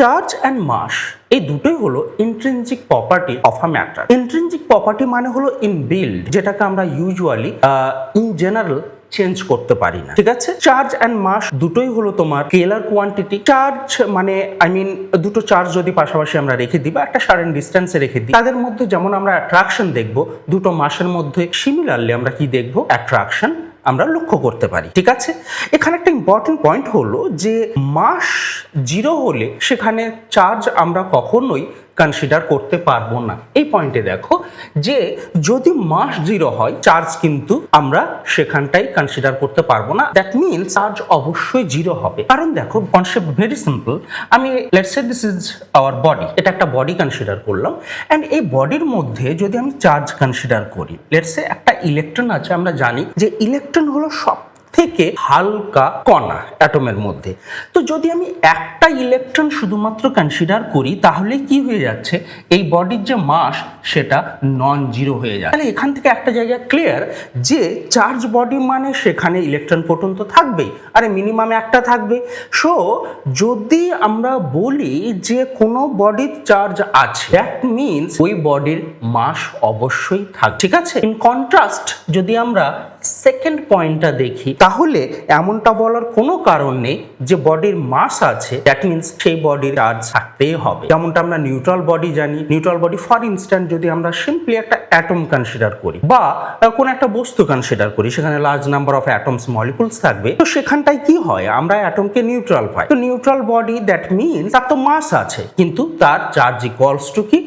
Charge and মাস এই দুটোই হলো intrinsic property of a matter. Intrinsic property মানে হলো ইনবিল্ড, যেটাকে আমরা ইউজুয়ালি ইন জেনারেল চেঞ্জ করতে পারি না, ঠিক আছে। চার্জ অ্যান্ড মাস দুটোই হলো তোমার স্কেলার কোয়ান্টিটি। চার্জ মানে দুটো চার্জ যদি পাশাপাশি আমরা রেখে দিই বা একটা সার্টেন ডিস্টেন্সে রেখে দিই, তাদের মধ্যে যেমন আমরা অ্যাট্রাকশন দেখবো, দুটো মাসের মধ্যে সিমিলারলি আমরা কি দেখবো, অ্যাট্রাকশন আমরা লক্ষ্য করতে পারি, ঠিক আছে। এখানে একটা ইম্পর্টেন্ট পয়েন্ট হলো যে মাস 0 হলে সেখানে চার্জ আমরা কখনোই কনসিডার করতে পারবো না। এই পয়েন্টে দেখো যে যদি মাস 0 হয় চার্জ কিন্তু আমরা সেখানটাই কনসিডার করতে পারবো না। দ্যাট মিনস চার্জ অবশ্যই 0 হবে। কারণ দেখো কনসেপ্ট ভেরি সিম্পল। আমি let's say this is our body, এটা একটা বডি কনসিডার করলাম, অ্যান্ড এই বডির মধ্যে যদি আমি চার্জ কনসিডার করি, লেটস সে একটা ইলেকট্রন আছে। আমরা জানি যে ইলেকট্রন হলো সব থেকে হালকা কণা অ্যাটমের মধ্যে। তো যদি আমি একটা ইলেকট্রন শুধুমাত্র কনসিডার করি তাহলে কি হয়ে যাচ্ছে, এই বডির যে মাস সেটা নন জিরো হয়ে যায়। তাহলে এখান থেকে একটা জায়গা ক্লিয়ার যে চার্জ বডি মানে সেখানে ইলেকট্রন প্রোটন তো থাকবেই, আরে মিনিমাম একটা থাকবে। সো যদি আমরা বলি যে কোনো বডির চার্জ আছে, দ্যাট মিনস ওই বডির মাস অবশ্যই থাকবে, ঠিক আছে। ইন কন্ট্রাস্ট যদি আমরা সেকেন্ড পয়েন্টটা দেখি, তাহলে এমনটা বলার কোনো কারণ নেই যে বডির মাস আছে, দ্যাট মিনস সেই বডির চার্জ থাকতেই হবে। যেমনটা আমরা নিউট্রাল বডি জানি। নিউট্রাল বডি ফর ইনস্ট্যান্ট যদি আমরা সিম্পলি একটা অ্যাটম কনসিডার করি বা কোনো একটা বস্তু কনসিডার করি, সেখানে large number of atoms molecules থাকবে, তো সেখানটায় কি হয়, আমরা অ্যাটমকে নিউট্রাল পাই। তো নিউট্রাল বডি দ্যাট মিনস তার তো মাস আছে কিন্তু তার চার্জ ইকুয়ালস টু কি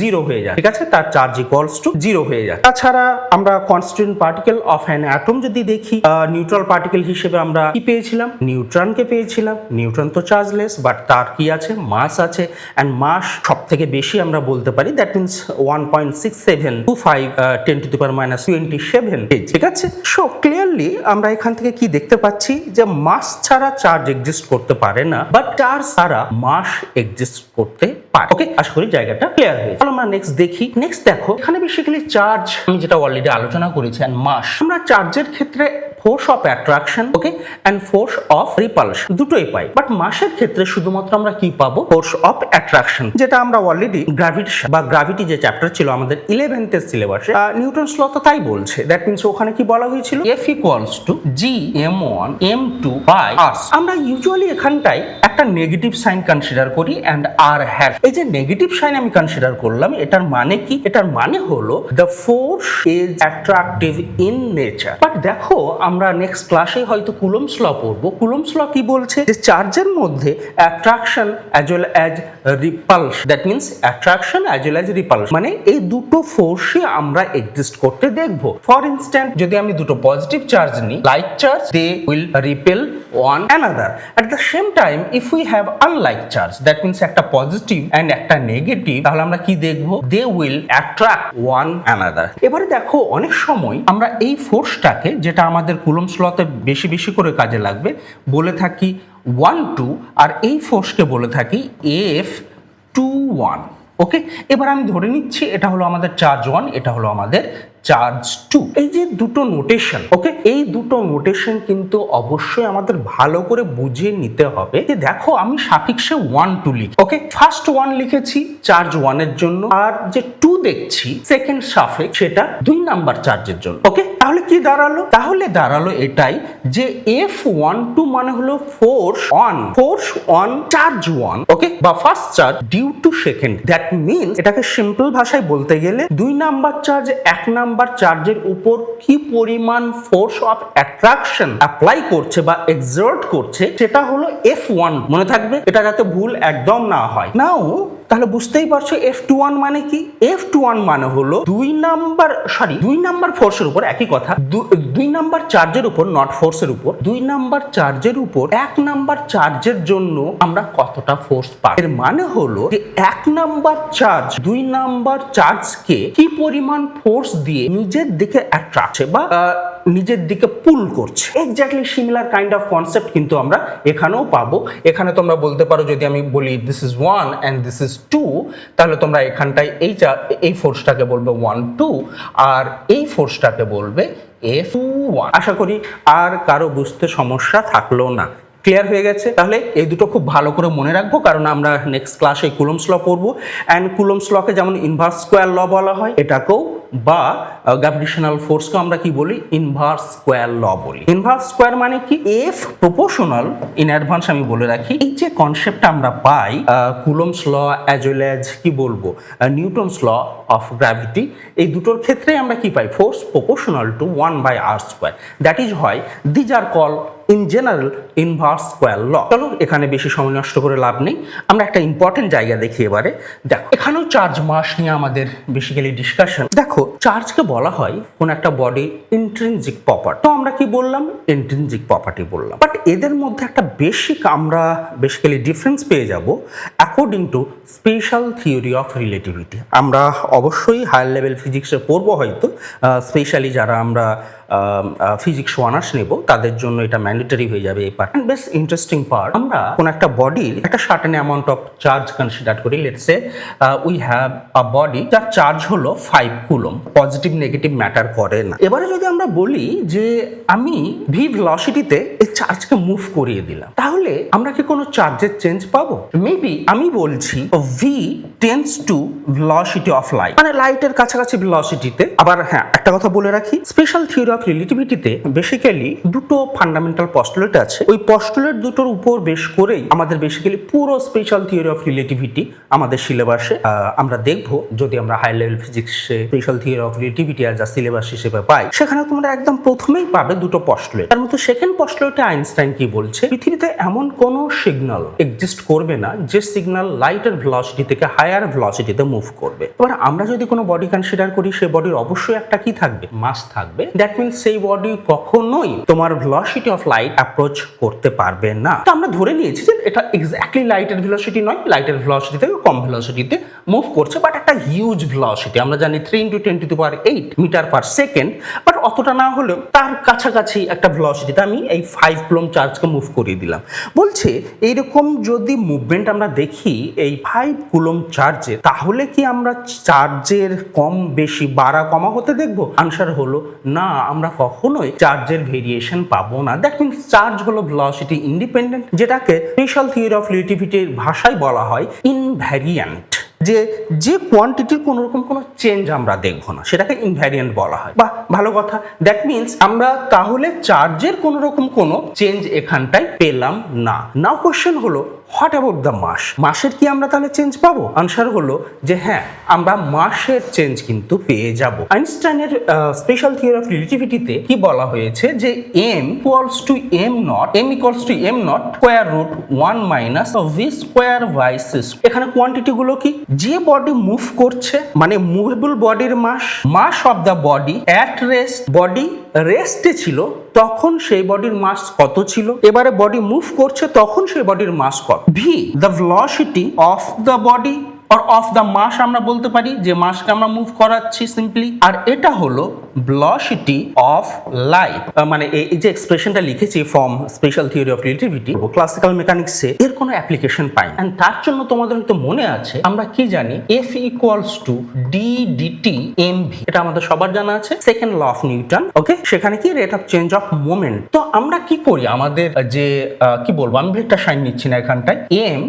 0 হয়ে যায়, ঠিক আছে। তার চার্জ ইকুয়ালস টু 0 হয়ে যায়। তাছাড়া আমরা constituent particle of an atom যদি দেখি, নিউট্রাল পার্টিকেল হিসেবে আমরা কি পেয়েছিলাম, নিউট্রনকে পেয়েছিলাম। নিউট্রন তো চার্জলেস, বাট তার কি আছে, মাস আছে, অ্যান্ড মাস সব থেকে বেশি আমরা বলতে পারি, দ্যাট মিনস 1.6725 10⁻⁻27, ঠিক আছে। সো ক্লিয়ারলি আমরা এখান থেকে কি দেখতে পাচ্ছি যে মাস ছাড়া চার্জ এক্সিস্ট করতে পারে না, বাট চার্জ ছাড়া মাস এক্সিস্ট করতে পারে। ওকে, আশা করি জায়গাটা ক্লিয়ার হয়েছে। চলো আমরা নেক্সট দেখি। নেক্সট দেখো এখানে বেসিক্যালি চার্জ আমি যেটা অলরেডি আলোচনা করেছি, এন্ড মাস। আমরা চার্জের ক্ষেত্রে force of attraction, okay, and force of repulsion দুটোই পাই, বাট মাসের ক্ষেত্রে শুধুমাত্র আমরা কি পাবো, ফোর্স অফ অ্যাট্রাকশন, যেটা আমরা অলরেডি গ্র্যাভিটি যে চ্যাপ্টার ছিল আমাদের 11th এর সিলেবাসে, নিউটনস ল তো তাই বলছে। দ্যাট মিনস ওখানে কি বলা হয়েছিল, F equals to G m1 m2 by r। আমরা ইউজুয়ালি এখানটায় একটা নেগেটিভ সাইন কনসিডার করি এন্ড r হ্যাশ। এই যে নেগেটিভ সাইন আমি কনসিডার করলাম, এটার মানে কি, এটার মানে হলো the force is attractive in nature. But দেখো আমরা নেক্সট ক্লাসে হয়তো কুলম্বস ল পড়বো। কুলম্বস ল কি বলছে, যে চার্জের মধ্যে attraction as well as repulsion, that means attraction as well as repulsion, মানে এই দুটো ফোর্সই আমরা এক্সিস্ট করতে দেখবো। ফর ইনস্ট্যান্ট যদি আমি দুটো পজিটিভ চার্জ নিই, like charge, they will repel one another. At the same time if we have unlike charge, that means একটা পজিটিভ অ্যান্ড একটা নেগেটিভ, তাহলে আমরা কি দেখবো, they will attract one another. এবারে দেখো অনেক সময় আমরা এই ফোর্সটাকে, যেটা আমাদের কুলম্বস লতে বেশি বেশি করে কাজে লাগবে, বলে থাকি 1-2, আর এই ফোর্সকে বলে থাকি F21। ওকে, এবার আমি ধরে নিচ্ছি এটা হলো আমাদের চার্জ 1, এটা হলো আমাদের চার্জ 2। এই যে দুটো নোটেশন, ওকে, এই দুটো নোটেশন কিন্তু অবশ্যই আমাদের ভালো করে বুঝিয়ে নিতে হবে। যে দেখো আমি সাফিক্সে 1-2 লিখি, ওকে, ফার্স্ট 1 লিখেছি চার্জ 1 এর জন্য, আর যে 2 দেখছি সেকেন্ড সাফিক্স, সেটা 2 নাম্বার চার্জের জন্য। ওকে, তাহলে কি দাঁড়ালো, তাহলে দাঁড়ালো এটাই যে F12 মানে হলো ফোর্স অন চার্জ 1, ওকে, বা first charge due to second. That means এটাকে সিম্পল ভাষায় বলতে গেলে 2 নাম্বার চার্জ 1 নাম্বার চার্জের উপর কি পরিমাণ ফোর্স অফ অ্যাট্রাকশন অ্যাপ্লাই করছে বা এক্সার্ট করছে, সেটা হলো F1। মনে থাকবে, এটা যাতে ভুল একদম না হয়। নাও তাহলে বুঝতেই পারছো F21 মানে কি। F21 মানে হলো 2 নাম্বার ফোর্সের উপর, একই কথা, 2 নাম্বার চার্জের উপর, নট ফোর্সের উপর, 2 নাম্বার চার্জের উপর 1 নাম্বার চার্জের জন্য আমরা কতটা ফোর্স পাই। এর মানে হলো যে 1 নাম্বার চার্জ 2 নাম্বার চার্জকে কি পরিমাণ ফোর্স দিয়ে নিজের দিকে অ্যাট্রাক্ট বা নিজের দিকে পুল করছে। Exactly similar kind of concept কিন্তু আমরা এখানেও পাবো। এখানে তোমরা বলতে পারো, যদি আমি বলি this is 1 and this is 2, তাহলে তোমরা এখানটায় এই ফোর্সটাকে বলবে 1-2 আর এই ফোর্সটাকে বলবে F21। আশা করি আর কারো বুঝতে সমস্যা থাকলো না। ক্লিয়ার হয়ে গেছে? তাহলে এই দুটো খুব ভালো করে মনে রাখবো, কারণ আমরা নেক্সট ক্লাসে কুলম্বস ল পড়বো। অ্যান্ড কুলম্বস লকে যেমন ইনভার্স স্কোয়ার ল বলা হয়, এটাকেও বা গ্র্যাভিটেশনাল ফোর্সকে আমরা কি বলি, ইনভার্স স্কোয়ার ল বলি। ইনভার্স স্কোয়ার মানে কি, এফ প্রপোর্শনাল, ইন অ্যাডভান্স আমি বলে রাখি, এই যে কনসেপ্টটা আমরা পাই Coulomb's law as well as কি বলবো নিউটনস ল অফ গ্র্যাভিটি, এই দুটোর ক্ষেত্রে আমরা কি পাই, force proportional to 1/r square, that is হয় these are call in general inverse square law. চলো এখানে বেশি সময় নষ্ট করে লাভ নেই, আমরা একটা ইম্পর্টেন্ট জায়গা দেখি এবারে। দেখো এখানেও চার্জ মাস নিয়ে আমাদের বেসিক্যালি ডিসকাশন। দেখো চার্জকে বলা হয় কোন একটা বডির ইন্ট্রিনজিক প্রপার্টি, তো আমরা কি বললাম, ইন্ট্রিনজিক প্রপার্টি বললাম। বাট এদের মধ্যে একটা বেসিক আমরা বেসিক্যালি ডিফারেন্স পেয়ে যাব according to special theory of relativity. আমরা অবশ্যই হায়ার লেভেল ফিজিক্সে পড়বো হয়তো, স্পেশালি যারা আমরা ফিজিক্স অনার্স নেব তাদের জন্য এটা ম্যান্ডেটরি হয়ে যাবে এই পার্ট। বেশ ইন্টারেস্টিং পার্ট, আমরা কোন একটা বডির একটা certain amount of charge consider করি। Let's say we have a body যার চার্জ হলো 5 কুলম্ব, পজিটিভ নেগেটিভ ম্যাটার করে না। এবারে যদি আমরা বলি যে আমি ভি ভেলোসিটিতে এই চার্জকে মুভ করিয়ে দিলাম, তাহলে আমরা কি কোনো চার্জের চেঞ্জ পাবো? মেবি আমি বলছি V tends to velocity of light, মানে লাইটের কাছাকাছি ভেলোসিটিতে। আবার হ্যাঁ একটা কথা বলে রাখি, স্পেশাল থিওরি অফ রিলেটিভিটিতে বেসিক্যালি দুটো ফান্ডামেন্টাল পস্টুলেট আছে, ওই পস্টুলেট দুটোর উপর বেশ করেই আমাদের বেসিক্যালি পুরো স্পেশাল থিওরি অফ রিলেটিভিটি আমাদের সিলেবাসে আমরা দেখবো। যদি আমরা হাই লেভেল ফিজিক্সে special theory of relativity as a syllabus হিসেবে পাই, সেখানে তোমরা একদম প্রথমেই পাবে দুটো পস্টুলেট। তার মধ্যে সেকেন্ড পস্টুলেটে আইনস্টাইন কি বলছে, পৃথিবীতে এমন কোনো সিগন্যাল এক্সিস্ট করবে না যে সিগন্যাল লাইটের ভেলোসিটি থেকে হায়ার ভেলোসিটিতে মুভ করবে। এবার আমরা যদি কোনো বডি কনসিডার করি, সেই বডির অবশ্যই একটা কি থাকবে, মাস থাকবে। দ্যাট মিনস সেই বডি কখনোই তোমার ভেলোসিটি অফ লাইট অ্যাপ্রোচ করতে পারবে না। তো আমরা ধরে নিয়েছি যে এটা এক্স্যাক্টলি লাইটের ভেলোসিটি নয়, লাইটের ভেলোসিটি থেকে কম ভেলোসিটিতে মুভ করছে, বাট একটা হিউজ ভেলোসিটি, আমরা জানি 3 × 10⁸ মিটার পার সেকেন্ড, বাট অতটা না হলেও তার কাছাকাছি একটা ভেলোসিটিতে আমি এই 5 কুলম্ব চার্জকে মুভ করিয়ে দিলাম। বলছে এইরকম যদি মুভমেন্ট আমরা দেখি এই 5 কুলম্ব চার্জে, তাহলে কি আমরা চার্জের কম বেশি বাড়া কমা হতে দেখবো? আনসার হলো না, আমরা কখনোই চার্জের ভেরিয়েশন পাবো না। দ্যাট মিনস চার্জ হলো ভেলোসিটি ইন্ডিপেন্ডেন্ট, যেটাকে স্পেশাল থিওরি অফ রিলেটিভিটির ভাষায় বলা হয় ইনভ্যারিয়ান্ট। যে কোয়ান্টিটির কোনো রকম কোনো চেঞ্জ আমরা দেখবো না, সেটাকে ইনভ্যারিয়ান্ট বলা হয়। বা ভালো কথা, দ্যাট মিনস আমরা তাহলে চার্জের কোনো রকম কোনো চেঞ্জ এখানটায় পেলাম না। নাও কোশ্চেন হলো, হোয়াট অ্যাবাউট দ্য মাস? মাসের কি আমরা তাহলে চেঞ্জ পাবো? আনসার হলো যে হ্যাঁ, আমরা মাসের চেঞ্জ কিন্তু পেয়ে যাব। আইনস্টাইনের স্পেশাল থিওরি অফ রিলেটিভিটিতে কি বলা হয়েছে যে m equals to m naught, m equals to m naught square root 1 minus v square by c। এখানে কোয়ান্টিটি গুলো কি, যে বডি মুভ করছে মানে মুভেবল বডির mass of the body at rest, body রেস্টে ছিল তখন সেই বডির মাস কত ছিল, এবারে বডি মুভ করছে তখন সেই বডির মাস কত। V the velocity of the body or of the mass, আমরা বলতে পারি যে মাসকে আমরা মুভ করাচ্ছি সিম্পলি। আর এটা হলো ভেলোসিটি অফ লাইট, মানে এই যে এক্সপ্রেশনটা লিখেছি from special theory of relativity, classical মেকানিক্সে এর কোনো অ্যাপ্লিকেশন পাই না। এন্ড তার জন্য তোমাদের হয়তো মনে আছে, আমরা কি জানি, F equals to d d t mv, এটা আমাদের সবার জানা আছে, second law of Newton. Okay, সেখানে কি rate of change of moment. তো আমরা কি করি, আমাদের যে কি বলবো, আমি ভেক্টর সাইন নিচ্ছি না এখানটায়, m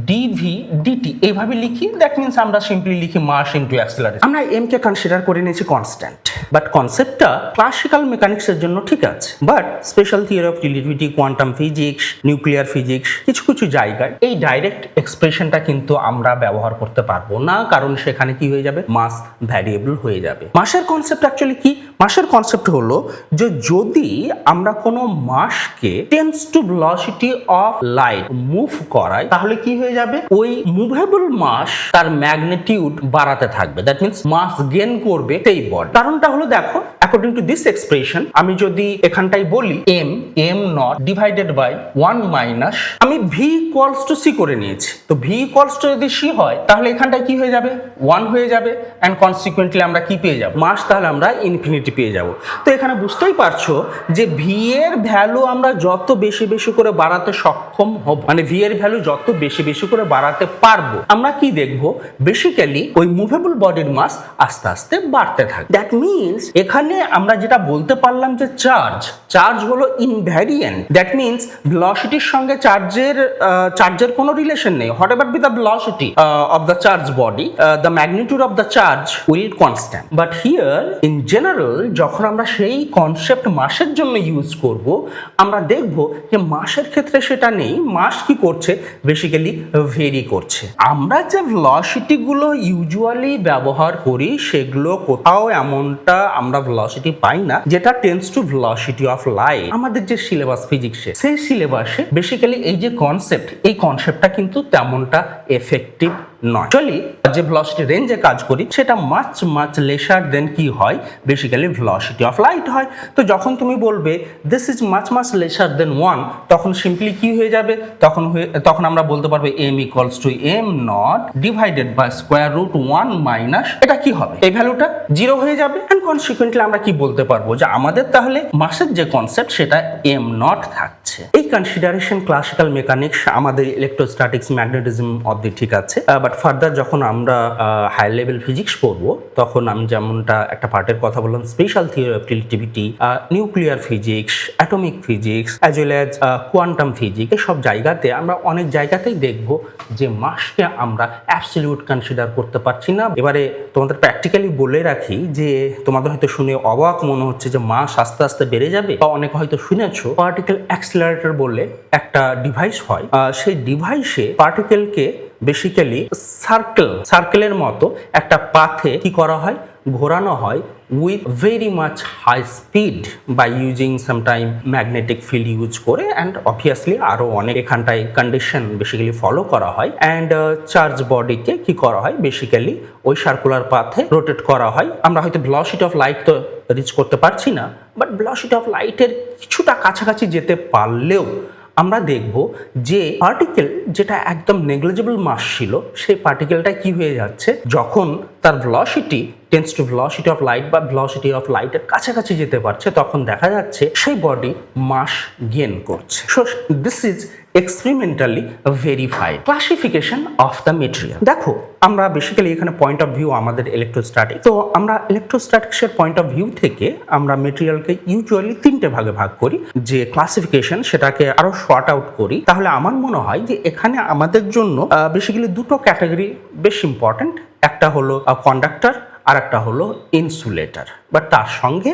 dv dt এইভাবে লিখি। দ্যাট মিনস আমরা সিম্পলি লিখি মাস ইনটু অ্যাক্সিলারেশন। আমরা m কে কনসিডার করে নিয়েছি কনস্ট্যান্ট, বাট কনসেপ্টটা ক্লাসিক্যাল মেকানিক্সের জন্য ঠিক আছে, but special theory of relativity, quantum physics, nuclear physics, কিছু কিছু জায়গায় এই ডাইরেক্ট এক্সপ্রেশনটা কিন্তু আমরা ব্যবহার করতে পারবো না, কারণ সেখানে কি হয়ে যাবে, মাস ভ্যারিয়েবল হয়ে যাবে। মাসের কনসেপ্ট অ্যাকচুয়ালি কি, মাসের কনসেপ্ট হলো যে যদি আমরা কোনো মাসকে tends to velocity of light move করাই, তাহলে কি হয়ে যাবে, ওই মুভেবল মাস তার ম্যাগনিটিউড বাড়াতে থাকবে। দ্যাট মিনস মাস গেইন করবে সেই বডি। কারণটা হলো দেখো, অ্যাকর্ডিং টু দিস এক্সপ্রেশন, আমি যদি এখানটাই বলি m not divided by 1 minus, আমি v ইকুয়ালস টু c করে নিয়েছি, তো v ইকুয়ালস টু যদি c হয় তাহলে এখানটায় কি হয়ে যাবে, 1 হয়ে যাবে, এন্ড কনসিকুয়েন্টলি আমরা কি পেয়ে যাব, মাস, তাহলে আমরা ইনফিনিটি পেয়ে যাব। তো এখানে বুঝতেই পারছো যে v এর ভ্যালু আমরা যত বেশি বেশি করে বাড়াতে সক্ষম হব, মানে v এর ভ্যালু যত বেশি বেশি করে বাড়াতে পারবো, আমরা কি দেখবো, বেসিক্যালি ওই মুভেবল বডির মাস আস্তে আস্তে বাড়তে থাকে। দ্যাট মিনস এখানে আমরা যেটা বলতে পারলাম যে চার্জ হলো ইনভ্যারিয়েন্ট, দ্যাট মিনস ভেলোসিটির সঙ্গে চার্জের কোনো রিলেশন নেই। What ever be the velocity of the charge body, the magnitude of the charge will constant. But here in general যখন আমরা সেই কনসেপ্ট মাসের জন্য ইউজ করব, আমরা দেখব যে মাসের ক্ষেত্রে সেটা নেই। মাস কি করছে, বেসিক্যালি ভেরি করছে। আমরা যে ভেলোসিটি গুলো ইউজুয়ালি ব্যবহার করি সেগুলো কোথাও এমনটা আমরা ভেলোসিটি পাই না যেটা tends to velocity of light. আমাদের যে সিলেবাস ফিজিক্সে, সেই সিলেবাসে বেসিক্যালি এই যে কনসেপ্ট, এই কনসেপ্টটা কিন্তু তেমনটা এফেক্টিভ নয়। অ্যাকচুয়ালি যে ভেলোসিটি রেঞ্জে কাজ করি সেটা মাচ লেসার দেন কি হয়, বেসিক্যালি ভেলোসিটি অফ লাইট হয়। তো যখন তুমি বলবে দিস ইজ মাচ লেসার দেন 1, তখন সিম্পলি কি হয়ে যাবে, তখন আমরা বলতে পারবো m equals to m not divided by square root 1 minus, এটা কি হবে, এই ভ্যালুটা 0 হয়ে যাবে। এন্ড কনসিকুয়েন্টলি আমরা কি বলতে পারবো যে আমাদের তাহলে মাসের যে কনসেপ্ট সেটা m নট থাকছে। এই কনসিডারেশন ক্লাসিক্যাল মেকানিক্স, আমাদের ইলেকট্রোস্ট্যাটিক্স, ম্যাগনেটিজম অবধি ঠিক আছে। বাট ফার্দার যখন আমরা হাই লেভেল ফিজিক্স পড়বো, তখন আমি যেমনটা একটা পার্টের কথা বললাম, special theory of relativity, nuclear physics, atomic physics, as well as quantum physics, এসব জায়গাতে আমরা অনেক জায়গাতেই দেখব যে মাসকে আমরা অ্যাবসলিউট কনসিডার করতে পারছি না। এবারে তোমাদের প্র্যাকটিক্যালি বলে রাখি যে তোমাদের হয়তো শুনে অবাক মনে হচ্ছে যে মাস আস্তে আস্তে বেড়ে যাবে, বা অনেকে হয়তো শুনেছো পার্টিকেল অ্যাক্সিলারেটর বলে একটা ডিভাইস হয়। সেই ডিভাইসে পার্টিকেলকে বেসিক্যালি সার্কেলের মতো একটা পাথে কি করা হয়, ঘোরানো হয় with very much high speed by using sometime magnetic field use করে, অ্যান্ড অবভিয়াসলি আরও অনেক এখানটায় কন্ডিশন বেসিক্যালি ফলো করা হয়। অ্যান্ড চার্জ বডিকে কি করা হয়, বেসিক্যালি ওই সার্কুলার পাথে রোটেট করা হয়। আমরা হয়তো ভেলোসিটি অফ লাইট তো রিচ করতে পারছি না, বাট ভেলোসিটি অফ লাইটের কিছুটা কাছাকাছি যেতে পারলেও আমরা দেখব যে পার্টিকেল যেটা একদম নেগলিজেবল মাস ছিল, সেই পার্টিকেলটা কি হয়ে যাচ্ছে, যখন তার velocity tends to velocity of light বা ভেলোসিটি অফ লাইটের কাছাকাছি যেতে পারছে, তখন দেখা যাচ্ছে সেই বডি মাস গেইন করছে। So this is experimentally verified classification of the material. দেখো আমরা বেসিক্যালি এখানে পয়েন্ট অফ ভিউ আমাদের ইলেকট্রোস্ট্যাটিক্স, তো আমরা ইলেকট্রোস্ট্যাটিক্সের পয়েন্ট অফ ভিউ থেকে আমরা মেটেরিয়ালকে ইউজুয়ালি 3টে ভাগে ভাগ করি। যে ক্লাসিফিকেশন সেটাকে আরো শর্ট আউট করি, তাহলে আমার মনে হয় যে এখানে আমাদের জন্য বেসিক্যালি দুটো ক্যাটাগরি বেশ ইম্পর্টেন্ট। একটা হলো কন্ডাক্টর, আর একটা হলো ইনসুলেটর, বাট তার সঙ্গে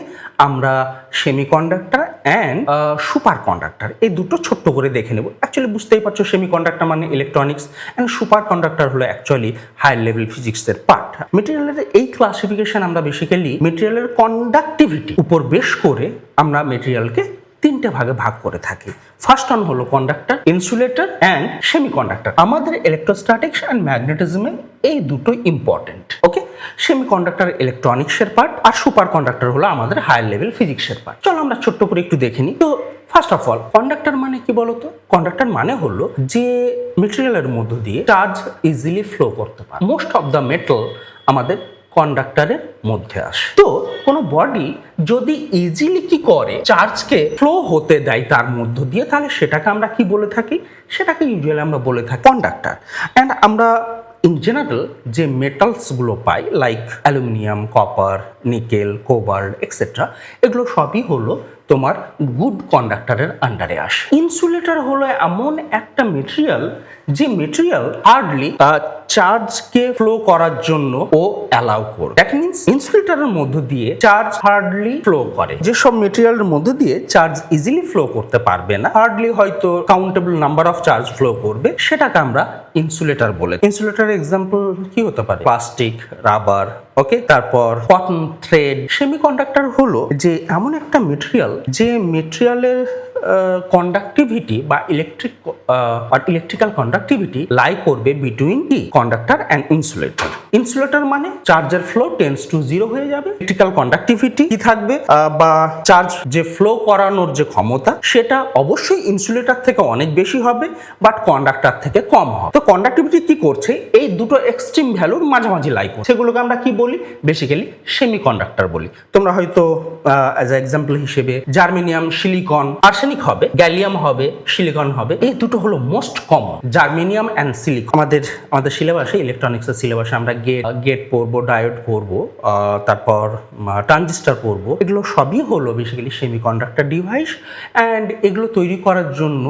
আমরা সেমিকন্ডাক্টর অ্যান্ড সুপার কন্ডাক্টর, এই দুটো ছোট্ট করে দেখে নেব। অ্যাকচুয়ালি বুঝতেই পারছো সেমিকন্ডাক্টর মানে ইলেকট্রনিক্স, অ্যান্ড সুপার কন্ডাক্টর হলো অ্যাকচুয়ালি হাই লেভেল ফিজিক্সের পার্ট। মেটেরিয়ালের এই ক্লাসিফিকেশন আমরা বেসিক্যালি মেটেরিয়ালের কন্ডাক্টিভিটি উপর বেশ করে আমরা মেটেরিয়ালকে 3টে ভাগে ভাগ করে থাকি। ফার্স্ট ওয়ান হলো কন্ডাক্টর, ইনসুলেটর অ্যান্ড সেমিকন্ডাক্টর। আমাদের ইলেকট্রোস্ট্যাটিক্স অ্যান্ড ম্যাগনেটিজমে এই দুটো ইম্পর্টেন্ট। ওকে, সেমিকন্ডাক্টর ইলেকট্রনিক্সের পার্ট, আর সুপার কন্ডাক্টর হলো আমাদের হায়ার লেভেল ফিজিক্সের পার্ট। চলো আমরা ছোট্ট করে একটু দেখে নিই। তো ফার্স্ট অফ অল, কন্ডাক্টর মানে কি বলতো? কন্ডাক্টর মানে হলো যে মেটেরিয়ালের মধ্য দিয়ে চার্জ ইজিলি ফ্লো করতে পারে। মোস্ট অফ দ্য মেটাল আমাদের কন্ডাক্টরের মধ্যে আসে। তো কোনো বডি যদি ইজিলি কি করে, চার্জকে ফ্লো হতে দেয় তার মধ্য দিয়ে, তাহলে সেটাকে আমরা কি বলে থাকি, সেটাকে ইউজুয়ালি আমরা বলে থাকি কন্ডাক্টর। অ্যান্ড আমরা ইন জেনারেল যে মেটালসগুলো পাই, like aluminium, copper, nickel, cobalt etcetera, এগুলো সবই হলো তোমার গুড কন্ডাক্টরের আন্ডারে আসে। ইনসুলেটর হলো এমন একটা মেটেরিয়াল যে মেটেরিয়াল হার্ডলি চার্জকে ফ্লো করার জন্য ও অ্যালাউ করে। দ্যাট মিনস ইনসুলেটরের মধ্য দিয়ে চার্জ হার্ডলি ফ্লো করে। যেসব মেটেরিয়ালের মধ্য দিয়ে চার্জ ইজিলি ফ্লো করতে পারবে না, হার্ডলি হয়তো countable number of charge flow করবে, সেটাকে আমরা ইনসুলেটর বলে। ইনসুলেটরের এক্সাম্পল কি হতে পারে? প্লাস্টিক, রাবার, ওকে, তারপর কটন থ্রেড। সেমিকন্ডাক্টর হলো যে এমন একটা মেটেরিয়াল যে মেটেরিয়ালের কন্ডাক্টিভিটি বা ইলেকট্রিক্যাল কন্ডাক্টিভিটি লাই করবে বিটুইন কি কন্ডাক্টর অ্যান্ড ইনসুলেটর। ইনসুলেটর মানে চার্জের ফ্লো টেন্স টু 0 হয়ে যাবে। ইলেকট্রিক্যাল কন্ডাক্টিভিটি কি থাকবে, বা চার্জ যে ফ্লো করানোর যে ক্ষমতা, সেটা অবশ্যই ইনসুলেটর থেকে অনেক বেশি হবে, বাট কন্ডাক্টর থেকে কম হবে। তো কন্ডাক্টিভিটি কি করছে, এই দুটো এক্সট্রিম ভ্যালুর মাঝামাঝি লাই করছে, সেগুলোকে আমরা কি বলি, বেসিক্যালি সেমিকন্ডাক্টর বলি। তোমরা হয়তো অ্যাজ এ এক্সাম্পল হিসেবে জার্মেনিয়াম, সিলিকন, আর্সেনিক হবে, গ্যালিয়াম হবে, সিলিকন হবে, এই দুটো দুটো হলো most common, germanium and silicon. আমাদের সিলেবাসে, ইলেকট্রনিক্সের সিলেবাসে আমরা গেট পড়বো, ডায়োড পড়বো, তারপর ট্রানজিস্টর পড়বো। এগুলো সবই হলো বেসিক্যালি সেমিকন্ডাক্টর ডিভাইস, অ্যান্ড এগুলো তৈরি করার জন্য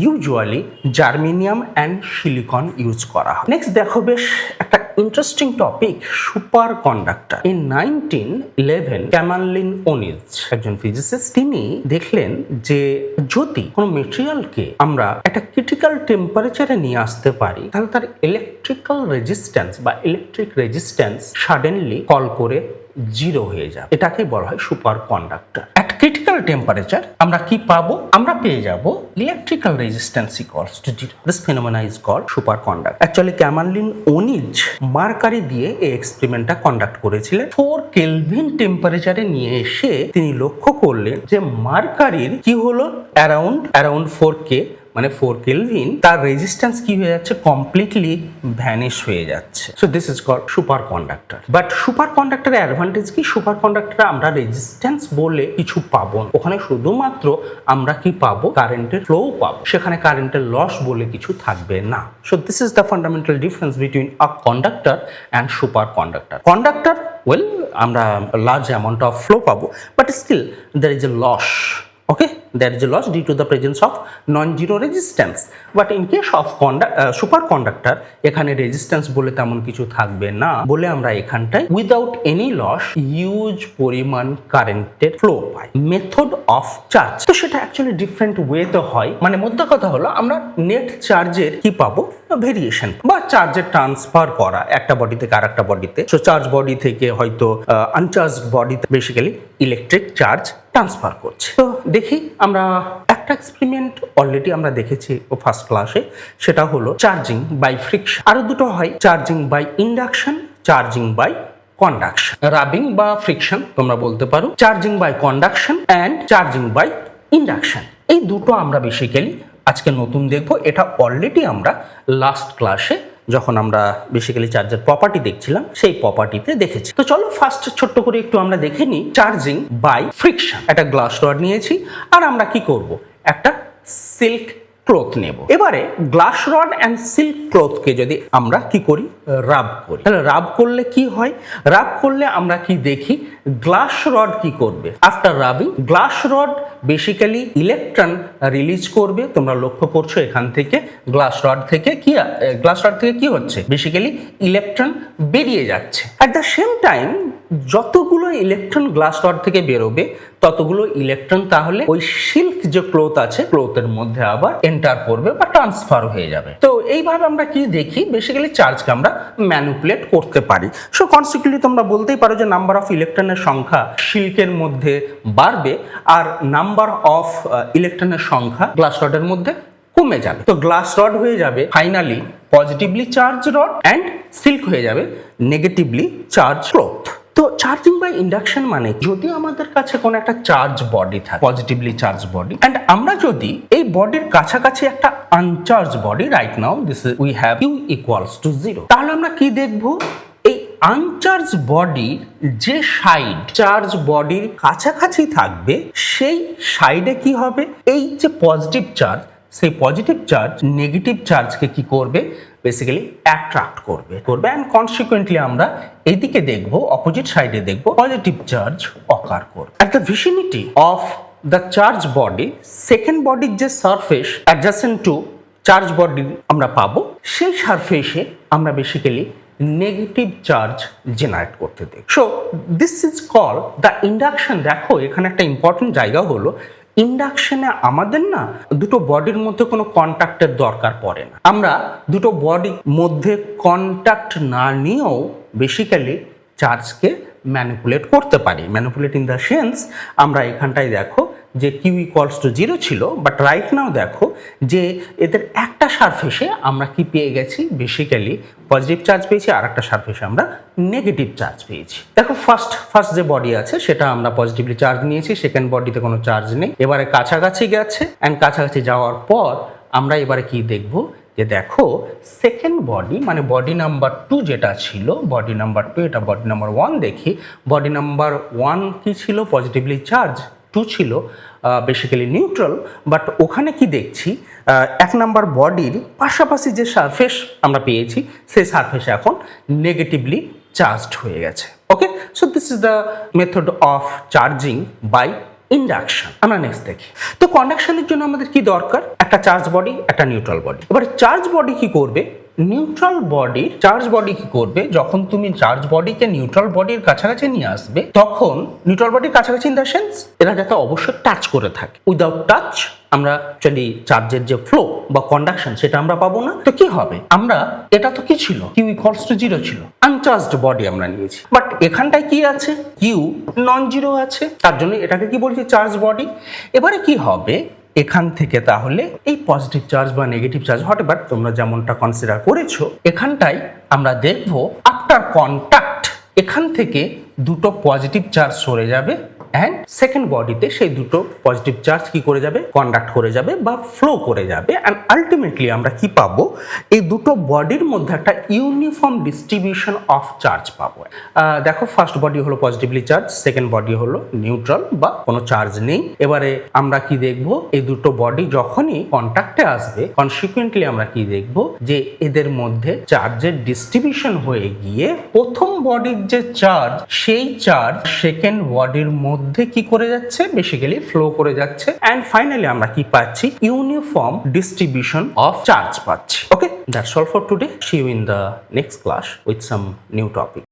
usually germanium and silicon use করা হয়। নেক্সট দেখো বেশ একটা interesting topic, superconductor. In 1911 Kamerlingh Onnes, একজন ফিজিসিস্ট, তিনি দেখলেন যে যদি কোনো মেটেরিয়ালকে আমরা একটা ক্রিটিক্যাল টেম্পারেচারে নিয়ে আসতে পারি, তাহলে তার ইলেকট্রিক্যাল রেজিস্ট্যান্স বা ইলেকট্রিক রেজিস্ট্যান্স সাডেনলি কল করে জিরো হয়ে যাবে। এটাকে বলা হয় super conductor. At critical temperature আমরা কি পাবো? আমরা পেয়ে যাব electrical resistance equals to zero. This phenomena is called super conductor. Actually Kamerlingh Onnes mercury দিয়ে এই এক্সপেরিমেন্টটা কন্ডাক্ট করেছিলেন। 4 কেলভিন টেম্পারেচারে নিয়ে এসে তিনি লক্ষ্য করলেন যে মার্কারির কি হলো, অ্যারাউন্ড 4K মানে 4 কেলভিন, তার রেজিস্ট্যান্স কি হয়ে যাচ্ছে, কমপ্লিটলি ভ্যানিশ হয়ে যাচ্ছে। So this is called super conductor. But super কন্ডাক্টরের অ্যাডভান্টেজ কি? সুপার কন্ডাক্টরে আমরা রেজিস্ট্যান্স বলে কিছু পাবো না, ওখানে শুধুমাত্র আমরা কি পাবো, কারেন্টের ফ্লো পাবো, সেখানে কারেন্টের লস বলে কিছু থাকবে না। So this is the fundamental difference between a conductor and superconductor. Conductor, well, আমরা লার্জ অ্যামাউন্ট অফ ফ্লো পাবো, but still there is a loss. Okay, there is a loss due to the presence of non-zero resistance. But in case of superconductor, এখানে resistance বলে তেমন কিছু থাকবে না বলে আমরা এখানটায় উইদাউট এনি লস হিউজ পরিমাণ কারেন্টের flow pi. Method of charge, তো সেটা অ্যাকচুয়ালি ডিফারেন্ট ওয়েতে হয়। মানে মোদ্দা কথা হলো আমরা নেট চার্জের কি পাবো, ভেরিয়েশন বা চার্জের ট্রান্সফার করা একটা বডি থেকে আর একটা বডিতে। সো চার্জ বডি থেকে হয়তো আনচার্জ বডিতে বেসিক্যালি ইলেকট্রিক চার্জ ট্রান্সফার করছে। তো দেখি আমরা একটা এক্সপেরিমেন্ট অলরেডি আমরা দেখেছি ফার্স্ট ক্লাসে, সেটা হলো চার্জিং বাই ফ্রিকশন। আরো দুটো হয়, charging by induction, charging by conduction. Rubbing বা ফ্রিকশন তোমরা বলতে পারো, charging by conduction and charging by induction. এই দুটো আমরা বেসিক্যালি আজকে নতুন দেখবো। এটা অলরেডি আমরা লাস্ট ক্লাসে যখন আমরা বেসিক্যালি চার্জের প্রপার্টি দেখছিলাম সেই প্রপার্টিতে দেখেছি। তো চলো ফার্স্ট ছোট্ট করে একটু আমরা দেখে নিই চার্জিং বাই ফ্রিকশন। একটা গ্লাস রড নিয়েছি আর আমরা কি করব, একটা সিল্ক ক্লথ নেব। এবারে গ্লাস রড অ্যান্ড সিল্ক ক্লথকে যদি আমরা কি করি, রাব করি, তাহলে রাব করলে কি হয়, রাব করলে আমরা কি দেখি, গ্লাস রড কি করবে, after rubbing glass rod basically electron release করবে। তোমরা লক্ষ্য করছো এখান থেকে গ্লাস রড থেকে কি হচ্ছে, বেসিক্যালি ইলেকট্রন বেরিয়ে যাচ্ছে। অ্যাট দ্য সেম টাইম যতগুলো ইলেকট্রন গ্লাস রড থেকে বেরোবে ততগুলো ইলেকট্রন তাহলে ওই সিল্ক যে ক্লথ আছে ক্লথের মধ্যে আবার এন্টার করবে বা ট্রান্সফার হয়ে যাবে। তো এইভাবে আমরা কি দেখি, বেসিক্যালি চার্জকে আমরা ম্যানিপুলেট করতে পারি। সো কনসিকুয়েন্টলি তোমরা বলতেই পারো যে নাম্বার অফ ইলেকট্রনের সংখ্যা সিল্কের মধ্যে বাড়বে আর নাম্বার অফ ইলেকট্রনের সংখ্যা গ্লাস রডের মধ্যে কমে যাবে। তো গ্লাস রড হয়ে যাবে finally positively charge rod and silk হয়ে যাবে নেগেটিভলি চার্জ ক্লথ। তো চার্জিং বাই ইন্ডাকশন মানে যদি আমাদের কাছে কোনো একটা চার্জ বডি থাকে, পজিটিভলি চার্জ বডি, এন্ড আমরা যদি এই বডির কাছাকাছি একটা uncharged body, right now this we have Q equals to 0, তাহলে আমরা কি দেখবো, এই আনচার্জ বডির যে সাইড চার্জ বডির কাছাকাছি থাকবে সেই সাইডে কি হবে, এই যে পজিটিভ চার্জ, সেই পজিটিভ চার্জ নেগেটিভ চার্জকে কি করবে, বেসিক্যালি অ্যাট্রাক্ট করবে অ্যান্ড কনসিকুয়েন্টলি আমরা এইদিকে দেখবো, অপোজিট সাইডে দেখবো পজিটিভ চার্জ অকার করবে। At the vicinity of the charge body, second বডির যে surface adjacent to charge body আমরা পাবো, সেই সারফেসে আমরা বেসিক্যালি নেগেটিভ চার্জ জেনারেট করতে দেব। So this is call the induction. দেখো এখানে একটা ইম্পর্টেন্ট জায়গা হলো, ইন্ডাকশনে আমাদের না দুটো বডির মধ্যে কোনো কন্ট্যাক্টের দরকার পড়ে না। আমরা দুটো বডির মধ্যে কন্ট্যাক্ট না নিয়েও বেসিক্যালি চার্জকে ম্যানিপুলেট করতে পারি। ম্যানিপুলেট ইন দ্য সেন্স, আমরা এখানটায় দেখো যে Q ইকুয়ালস টু 0 ছিল, বাট রাইট নাও দেখো যে এদের একটা সারফেসে আমরা কি পেয়ে গেছি, বেসিক্যালি পজিটিভ চার্জ পেয়েছি, আর একটা সারফেসে আমরা নেগেটিভ চার্জ পেয়েছি। দেখো ফার্স্ট যে বডি আছে সেটা আমরা পজিটিভলি চার্জ নিয়েছি, সেকেন্ড বডিতে কোনো চার্জ নেই। এবারে কাছাকাছি গেছে অ্যান্ড কাছাকাছি যাওয়ার পর আমরা এবারে কি দেখব, যে দেখো সেকেন্ড বডি মানে বডি নাম্বার 2 যেটা ছিল, বডি নাম্বার 2, এটা বডি নাম্বার 1 দেখি। বডি নাম্বার 1 কি ছিল, পজিটিভলি চার্জ, 2 ছিল বেসিক্যালি নিউট্রাল, বাট ওখানে কি দেখছি 1 নাম্বার বডির পাশাপাশি যে সারফেস আমরা পেয়েছি সেই সারফেসে এখন নেগেটিভলি চার্জড হয়ে গেছে। Okay, so this is the method of charging by induction. আমরা নেক্সট দেখি। তো কন্ডাকশনের জন্য আমাদের কি দরকার? একটা চার্জ বডি, একটা নিউট্রাল বডি। এবার চার্জ বডি কি করবে? নিউট্রাল বডি চার্জ বডি কি করবে? যখন তুমি চার্জ বডিকে নিউট্রাল বডির কাছাকাছি নিয়ে আসবে, তখন নিউট্রাল বডির কাছাকাছি ইন দ্য সেন্স এরা যাতে অবশ্যই টাচ করে থাকে। উইদাউট টাচ আমরা অ্যাকচুয়ালি চার্জের যে ফ্লো বা কন্ডাকশন সেটা আমরা পাবো না। তো কি হবে? আমরা এটা তো কি ছিল? কিউ ইকুয়ালস টু 0 ছিল, আনচার্জড বডি আমরা নিয়েছি। বাট এখানটায় কি আছে? কিউ নন জিরো আছে, তার জন্য এটাকে কি বলছি? Charge body. এবারে কি হবে? এখান থেকে তাহলে এই পজিটিভ চার্জ বা নেগেটিভ চার্জ হোয়াটএভার তোমরা যেমনটা কনসিডার করেছো, এখানটায় আমরা দেখব আফটার কন্টাক্ট এখান থেকে দুটো পজিটিভ চার্জ সরে যাবে অ্যান্ড সেকেন্ড বডিতে সেই দুটো পজিটিভ চার্জ কি করে যাবে? কন্ডাক্ট করে যাবে বা ফ্লো করে যাবে। অ্যান্ড আলটিমেটলি আমরা কি পাবো? এই দুটো বডির মধ্যে একটা ইউনিফর্ম ডিস্ট্রিবিউশন অফ চার্জ পাবো। দেখো, ফার্স্ট বডি হলো পজিটিভলি চার্জ, সেকেন্ড বডি হলো নিউট্রাল বা কোনো চার্জ নেই। এবারে আমরা কি দেখবো? এই দুটো বডি যখনই কন্টাক্টে আসবে, কনসিকুয়েন্টলি আমরা কি দেখবো? যে এদের মধ্যে চার্জের ডিস্ট্রিবিউশন হয়ে গিয়ে প্রথম বডির যে চার্জ, সেই চার্জ সেকেন্ড বডির মধ্যে কি করে যাচ্ছে? বেসিক্যালি ফ্লো করে যাচ্ছে। এন্ড ফাইনালি আমরা কি পাচ্ছি? ইউনিফর্ম ডিস্ট্রিবিউশন অফ চার্জ পাচ্ছি। Okay, that's all for today. See you in the next class with some new topic.